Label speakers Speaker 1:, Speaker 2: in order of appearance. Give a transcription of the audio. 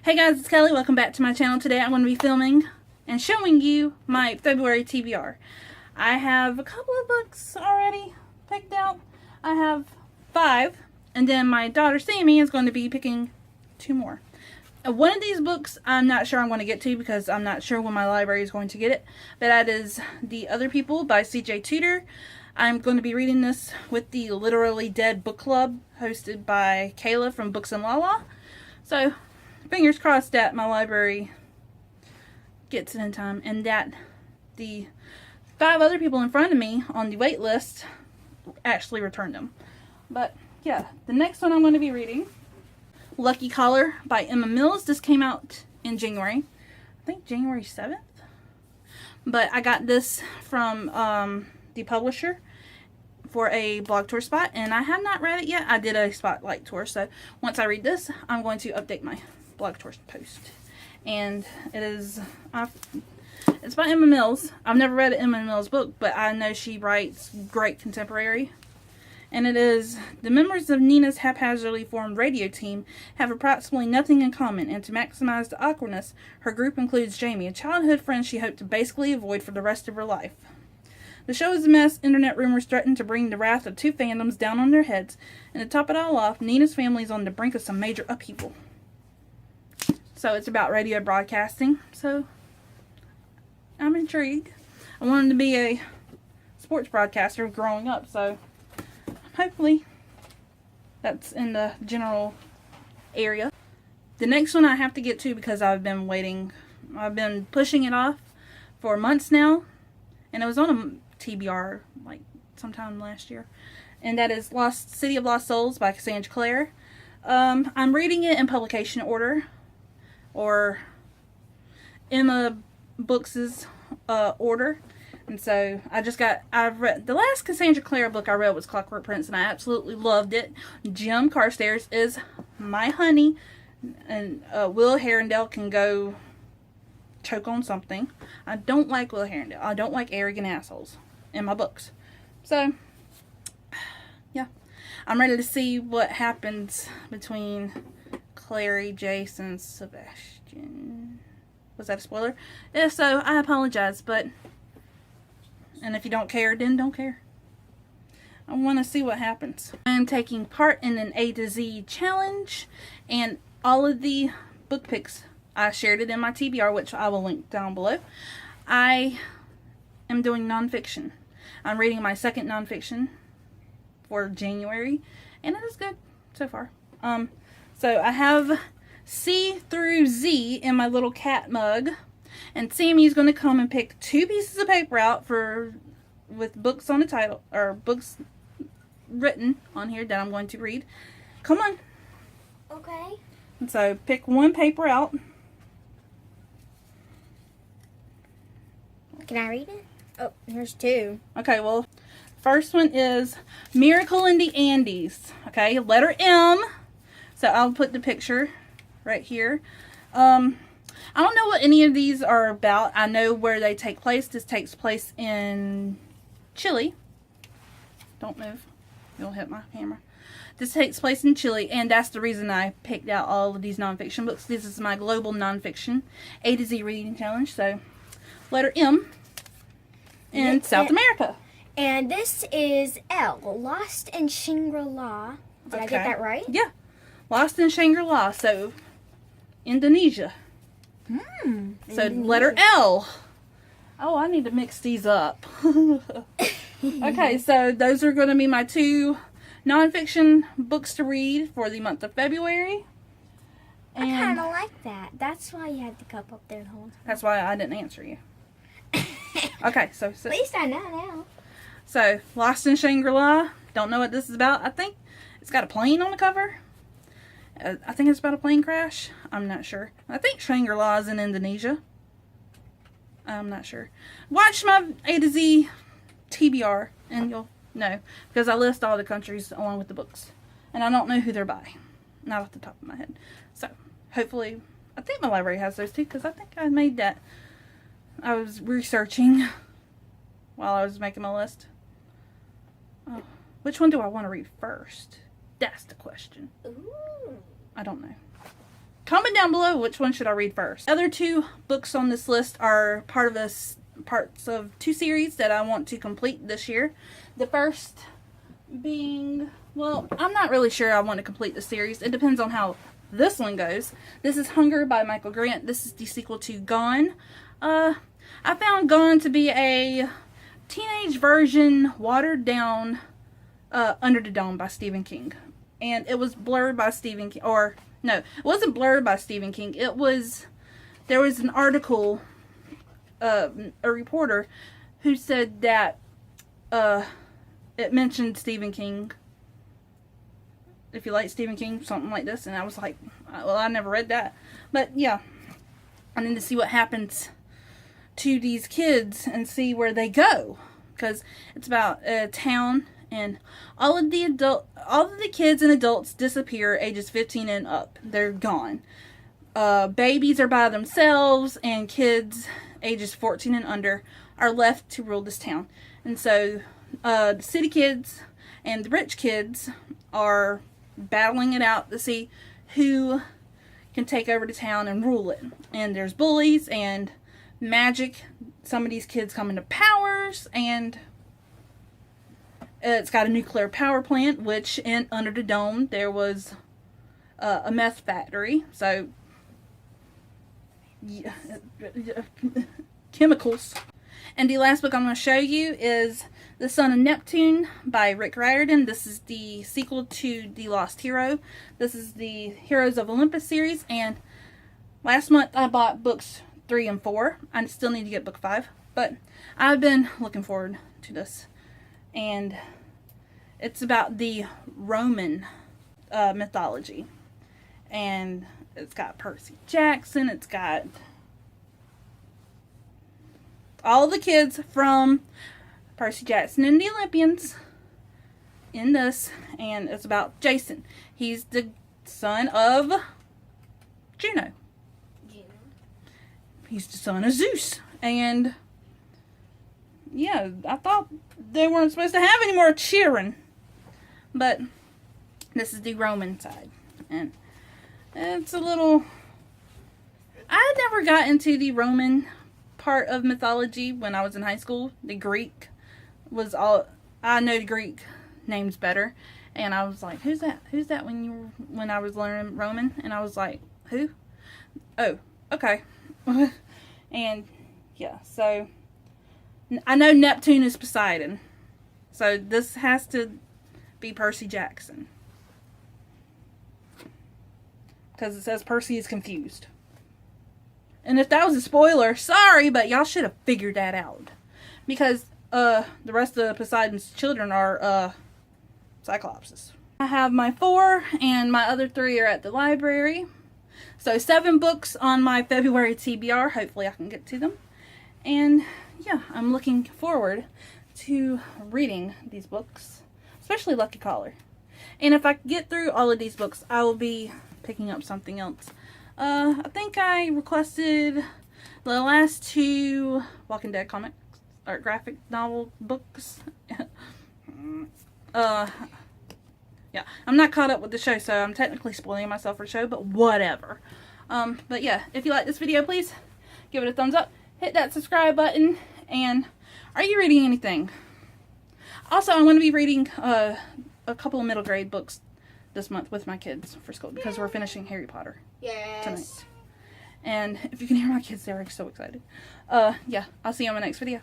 Speaker 1: Hey guys, it's Kelly. Welcome back to my channel. Today I'm going to be filming and showing you my February TBR. I have a couple of books already picked out. I have 5, and then my daughter Sammy is going to be picking 2 more. One of these books I'm not sure I'm going to get to because I'm not sure when my library is going to get it, but that is The Other People by C.J. Tudor. I'm going to be reading this with the Literally Dead book club hosted by Kayla from Books and Lala. So, fingers crossed that my library gets it in time and that the 5 other people in front of me on the wait list actually returned them. But, yeah, the next one I'm going to be reading, Lucky Collar by Emma Mills. This came out in January. I think January 7th. But I got this from the publisher for a blog tour spot, and I have not read it yet. I did a spotlight tour, so once I read this, I'm going to update my blog tour post. And it is, it's by Emma Mills. I've never read an Emma Mills book, but I know she writes great contemporary. And it is, the members of Nina's haphazardly formed radio team have approximately nothing in common, and to maximize the awkwardness, her group includes Jamie, a childhood friend she hoped to basically avoid for the rest of her life. The show is a mess. Internet rumors threaten to bring the wrath of 2 fandoms down on their heads, and to top it all off, Nina's family is on the brink of some major upheaval. So it's about radio broadcasting, so I'm intrigued. I wanted to be a sports broadcaster growing up, so hopefully that's in the general area. The next one I have to get to because I've been waiting. I've been pushing it off for months now, and it was on a TBR like sometime last year, and that is City of Lost Souls by Cassandra Clare. I'm reading it in publication order, or Emma Books' order. And so I've read, the last Cassandra Clare book I read was Clockwork Prince, and I absolutely loved it. Jim Carstairs is my honey, and Will Herondale can go choke on something. I don't like Will Herondale. I don't like arrogant assholes in my books. So, yeah. I'm ready to see what happens between Clary, Jace, and Sebastian. Was that a spoiler? If so, I apologize, but and if you don't care, then don't care. I want to see what happens. I am taking part in an A to Z challenge, and all of the book picks, I shared it in my TBR, which I will link down below. I am doing nonfiction. I'm reading my second nonfiction for January, and it is good so far. So I have C through Z in my little cat mug, and Sammy's going to come and pick 2 pieces of paper out with books on the title, or books written on here that I'm going to read. Come on.
Speaker 2: Okay.
Speaker 1: And so pick 1 paper out.
Speaker 2: Can I read it? Oh, here's 2.
Speaker 1: Okay, well, first one is Miracle in the Andes. Okay, letter M. So I'll put the picture right here. I don't know what any of these are about. I know where they take place. This takes place in Chile. Don't move. You'll hit my camera. This takes place in Chile, and that's the reason I picked out all of these nonfiction books. This is my global nonfiction A to Z reading challenge. So, letter M in South America.
Speaker 2: And this is L, Lost in Shangri-La. Did I get that right?
Speaker 1: Yeah. Lost in Shangri-La. So, Indonesia. So,
Speaker 2: Indonesia.
Speaker 1: letter L. Oh, I need to mix these up. Okay, so those are going to be my 2 nonfiction books to read for the month of February. And
Speaker 2: I kind of like that. That's why you had the cup up there the whole time.
Speaker 1: that's why I didn't answer you. Okay, so
Speaker 2: At least I know now.
Speaker 1: So, Lost in Shangri-La. Don't know what this is about. I think it's got a plane on the cover. I think it's about a plane crash. I'm not sure. I think Shangri-La is in Indonesia. I'm not sure. Watch my A to Z TBR and you'll know. Because I list all the countries along with the books. And I don't know who they're by. Not off the top of my head. So, hopefully, I think my library has those too. Because I think I made that. I was researching while I was making my list. Oh, which one do I want to read first? That's the question.
Speaker 2: Ooh.
Speaker 1: I don't know. comment down below which one should I read first. Other two books on this list are parts of two series that I want to complete this year. The first being, well, I'm not really sure I want to complete the series. It depends on how this one goes. This is Hunger by Michael Grant. This is the sequel to Gone. I found Gone to be a teenage version, watered down, Under the Dome by Stephen King. And it was blurred by Stephen King, or no, it wasn't blurred by Stephen King. There was an article, a reporter who said that it mentioned Stephen King. If you like Stephen King, something like this. And I was like, well, I never read that. But yeah, I need to see what happens to these kids and see where they go. Because it's about a town, and all of the kids and adults disappear ages 15 and up. They're gone. Babies are by themselves, and kids ages 14 and under are left to rule this town. And so the city kids and the rich kids are battling it out to see who can take over the town and rule it. And there's bullies and magic. Some of these kids come into powers, and it's got a nuclear power plant, which in Under the Dome there was a meth factory. So yeah, chemicals. And the last book I'm going to show you is The Sun Neptune by Rick Riordan. This is the sequel to The Lost Hero. This is the Heroes of Olympus series, and last month I bought books 3 and 4. I still need to get book 5, but I've been looking forward to this. And it's about the Roman mythology. And it's got Percy Jackson, it's got all the kids from Percy Jackson and the Olympians in this, and it's about Jason. He's the son of Juno. He's the son of Zeus. And yeah, I thought they weren't supposed to have any more cheering, but this is the Roman side, and it's a little, I never got into the Roman part of mythology when I was in high school. The Greek was all, I know the Greek names better, and I was like, who's that when I was learning Roman, and I was like, who? Oh, okay. And yeah, so I know Neptune is Poseidon, so this has to be Percy Jackson, because it says Percy is confused. And if that was a spoiler, sorry, but y'all should have figured that out. Because the rest of Poseidon's children are Cyclopses. I have my 4, and my other 3 are at the library. So 7 books on my February TBR. Hopefully I can get to them. And yeah, I'm looking forward to reading these books, especially Lucky Caller. And if I get through all of these books, I will be picking up something else. I think I requested the last 2 Walking Dead comics or graphic novel books. Yeah, I'm not caught up with the show, so I'm technically spoiling myself for the show, but whatever. But yeah, if you like this video, please give it a thumbs up, hit that subscribe button, and are you reading anything? Also, I'm going to be reading a couple of middle grade books this month with my kids for school, because we're finishing Harry Potter tonight. And if you can hear my kids, they're so excited. Yeah, I'll see you on my next video.